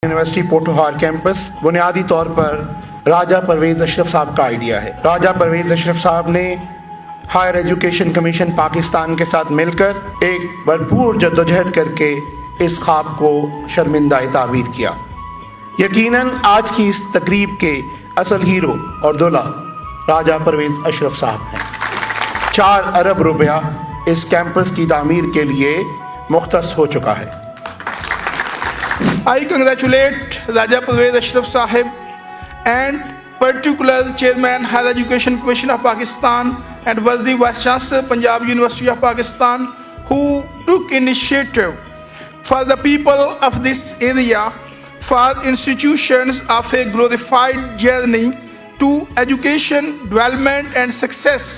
University पोठोहार campus बुनियादी तौर पर राजा परवेज़ अशरफ साहब का आइडिया है। राजा परवेज़ अशरफ साहब ने हायर एजुकेशन कमीशन पाकिस्तान के साथ मिलकर एक भरपूर जद्दोजहद करके इस ख्वाब को शर्मिंदा ताबीर किया। यकीनन आज की इस तकरीब के असल हीरो और दूल्हा राजा परवेज़ अशरफ साहब हैं। 4 अरब रुपया इस कैंपस की तामीर के लिए मुख्तस हो चुका है। I congratulate Raja Parvez Ashraf Sahib and particular Chairman Higher Education Commission of Pakistan and worthy Vice Chancellor Punjab University of Pakistan who took initiative for the people of this area, for institutions of a glorified journey to education, development and success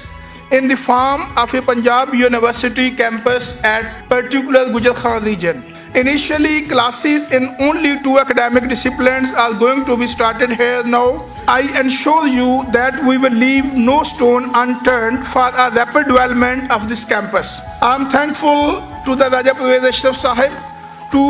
in the form of a Punjab University campus at particular Gujar Khan region. Initially, classes in only 2 academic disciplines are going to be started here now. I assure you that we will leave no stone unturned for a rapid development of this campus. I am thankful to the Raja Parvez Ashraf Sahib to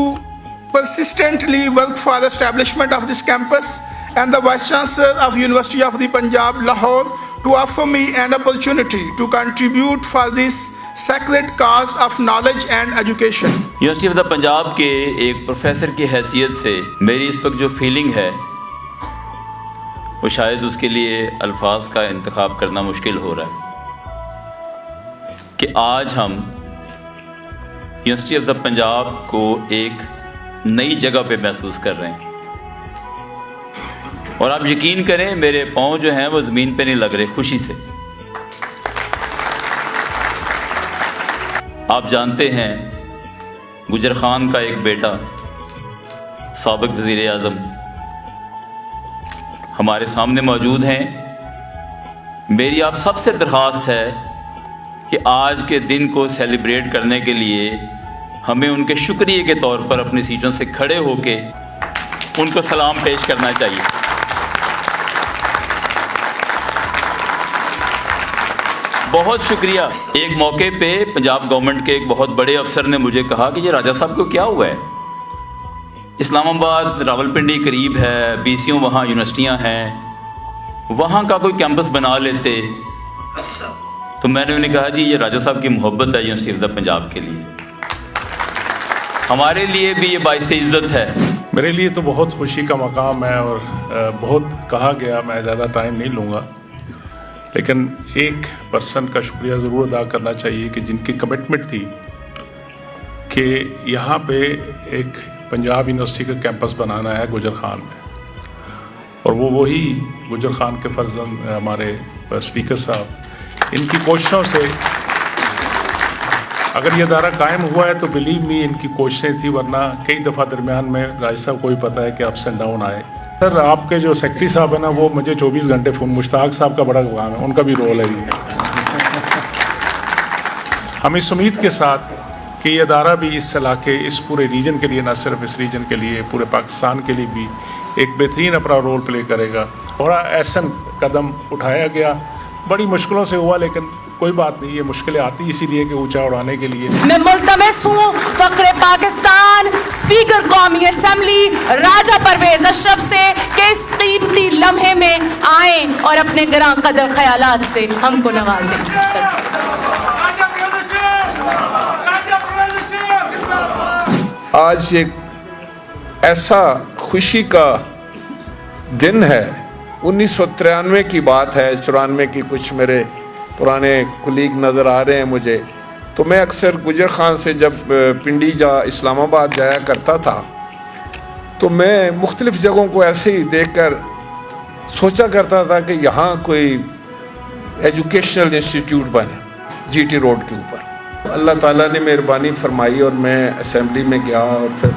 persistently work for the establishment of this campus and the Vice Chancellor of University of the Punjab, Lahore, to offer me an opportunity to contribute for this sacred cause of knowledge and education. University of the Punjab के एक professor की हैसियत से मेरी इस वक्त जो feeling है वो शायद उसके लिए अल्फाज का इंतखाब करना मुश्किल हो रहा है कि आज हम यूनिवर्सिटी ऑफ द पंजाब को एक नई जगह पे महसूस कर रहे हैं। और आप यकीन करें मेरे पाँव जो हैं वो ज़मीन पे नहीं लग रहे खुशी से। आप जानते हैं गुजर खान का एक बेटा साबिक वज़ीर आज़म हमारे सामने मौजूद हैं। मेरी आप सबसे दरख्वास्त है कि आज के दिन को सेलिब्रेट करने के लिए हमें उनके शुक्रिया के तौर पर अपनी सीटों से खड़े होके उनको सलाम पेश करना चाहिए। बहुत शुक्रिया। एक मौके पे पंजाब गवर्नमेंट के एक बहुत बड़े अफसर ने मुझे कहा कि ये राजा साहब को क्या हुआ है, इस्लामाबाद रावलपिंडी करीब है, बीसीओ वहाँ यूनिवर्सिटियाँ हैं, वहाँ का कोई कैंपस बना लेते। तो मैंने उन्हें कहा जी ये राजा साहब की मोहब्बत है यूनिवर्सिटी ऑफ द पंजाब के लिए, हमारे लिए भी ये बाइस इज़्ज़त है। मेरे लिए तो बहुत खुशी का मकाम है और बहुत कहा गया, मैं ज़्यादा टाइम नहीं लूँगा, लेकिन एक पर्सन का शुक्रिया ज़रूर अदा करना चाहिए कि जिनकी कमिटमेंट थी कि यहाँ पे एक पंजाब यूनिवर्सिटी का कैंपस बनाना है गुजर खान में, और वो वही गुजर खान के फर्जंद हमारे स्पीकर साहब, इनकी कोशिशों से अगर ये अदारा कायम हुआ है तो बिलीव मी इनकी कोशिशें थी, वरना कई दफ़ा दरमियान में राज साहब को भी पता है कि अप्स एंड डाउन आए। सर आपके जो सेक्रेटरी साहब है ना वो मुझे 24 घंटे फ़ोन, मुश्ताक साहब का बड़ा काम है, उनका भी रोल है ये। हम इस उम्मीद के साथ कि ये अदारा भी इस इलाके, इस पूरे रीजन के लिए, ना सिर्फ इस रीजन के लिए, पूरे पाकिस्तान के लिए भी एक बेहतरीन अपना रोल प्ले करेगा। बड़ा ऐसा कदम उठाया गया, बड़ी मुश्किलों से हुआ, लेकिन कोई बात नहीं, ये मुश्किलें आती इसीलिए कि ऊंचा उड़ाने के लिए। मैं मुल्तमस हूँ फ़ख्र पाकिस्तान स्पीकर कौमी असम्बली राजा परवेज़ अशरफ से कि इस कीमती लम्हे में आए और अपने ग्रां कदर ख्यालात से हमको नवाजें। आज एक ऐसा खुशी का दिन है, 1993 की बात है, 94 की, कुछ मेरे पुराने कुलीग नज़र आ रहे हैं मुझे। तो मैं अक्सर गुजर खान से जब पिंडी इस्लामाबाद जाया करता था तो मैं मुख्तलिफ़ जगहों को ऐसे ही देखकर सोचा करता था कि यहाँ कोई एजुकेशनल इंस्टीट्यूट बने जीटी रोड के ऊपर। अल्लाह ताला ने मेहरबानी फरमाई और मैं असेंबली में गया और फिर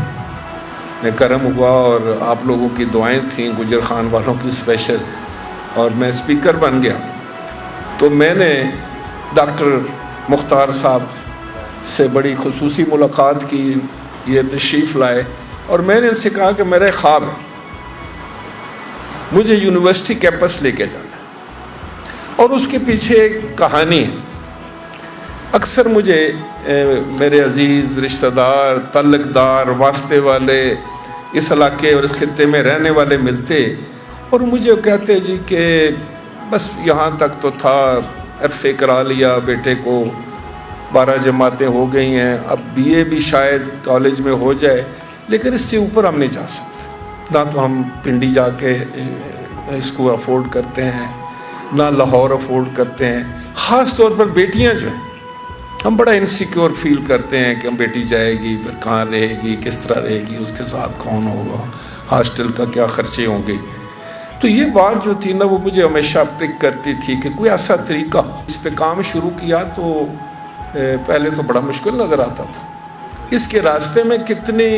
मैं करम हुआ और आप लोगों की दुआएं थीं, गुजर खान वालों की स्पेशल, और मैं स्पीकर बन गया। तो मैंने डॉक्टर मुख्तार साहब से बड़ी खुसूसी मुलाकात की, ये तशरीफ़ लाए और मैंने इनसे कहा कि मेरा ख्वाब है मुझे यूनिवर्सिटी कैंपस लेके जाना, और उसके पीछे एक कहानी है। अक्सर मुझे मेरे अजीज़ रिश्तेदार, तल्लकदार, वास्ते वाले, इस इलाके और इस खत्ते में रहने वाले मिलते और मुझे कहते जी कि बस यहाँ तक तो था, एफ.ए. करा लिया बेटे को, 12 जमातें हो गई हैं, अब B.A. भी शायद कॉलेज में हो जाए, लेकिन इससे ऊपर हम नहीं जा सकते। ना तो हम पिंडी जाके इसको अफोर्ड करते हैं, ना लाहौर अफोर्ड करते हैं। ख़ास तौर पर बेटियां जो हैं, हम बड़ा इनसिक्योर फील करते हैं कि हम बेटी जाएगी फिर कहाँ रहेगी, किस तरह रहेगी, उसके साथ कौन होगा, हॉस्टल का क्या खर्चे होंगे। तो ये बात जो थी ना वो मुझे हमेशा प्रिक करती थी कि कोई ऐसा तरीका हो। इस पे काम शुरू किया तो पहले तो बड़ा मुश्किल नज़र आता था। इसके रास्ते में कितनी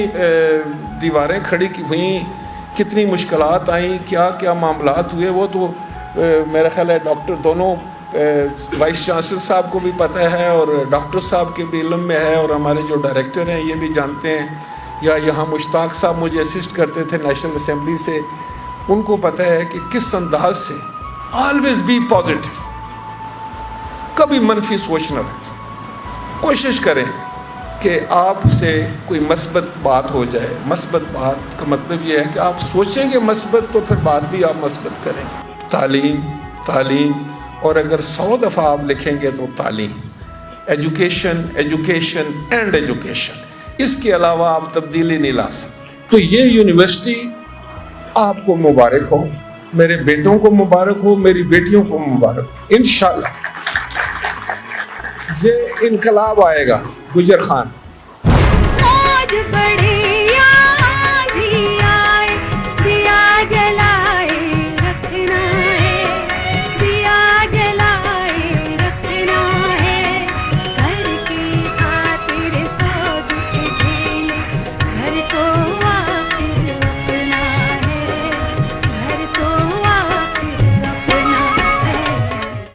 दीवारें खड़ी हुई, कितनी मुश्किलात आई, क्या क्या मामलात हुए, वो तो मेरा ख्याल है डॉक्टर दोनों वाइस चांसलर साहब को भी पता है और डॉक्टर साहब के भी इल्म में है और हमारे जो डायरेक्टर हैं ये भी जानते हैं, या यहाँ मुश्ताक साहब मुझे असिस्ट करते थे नेशनल असेंबली से, उनको पता है कि किस अंदाज से ऑलवेज बी पॉजिटिव, कभी मनफी सोच न रखें। कोशिश करें कि आपसे कोई मस्बत बात हो जाए। मस्बत बात का मतलब ये है कि आप सोचेंगे मस्बत तो फिर बात भी आप मस्बत करें। तालीम तालीम और अगर 100 दफ़ा आप लिखेंगे तो तालीम, एजुकेशन एजुकेशन एंड एजुकेशन, इसके अलावा आप तब्दीली नहीं ला सकते। तो ये यूनिवर्सिटी आपको मुबारक हो, मेरे बेटों को मुबारक हो, मेरी बेटियों को मुबारक हो। इंशाअल्लाह ये इनकलाब आएगा। गुजर खान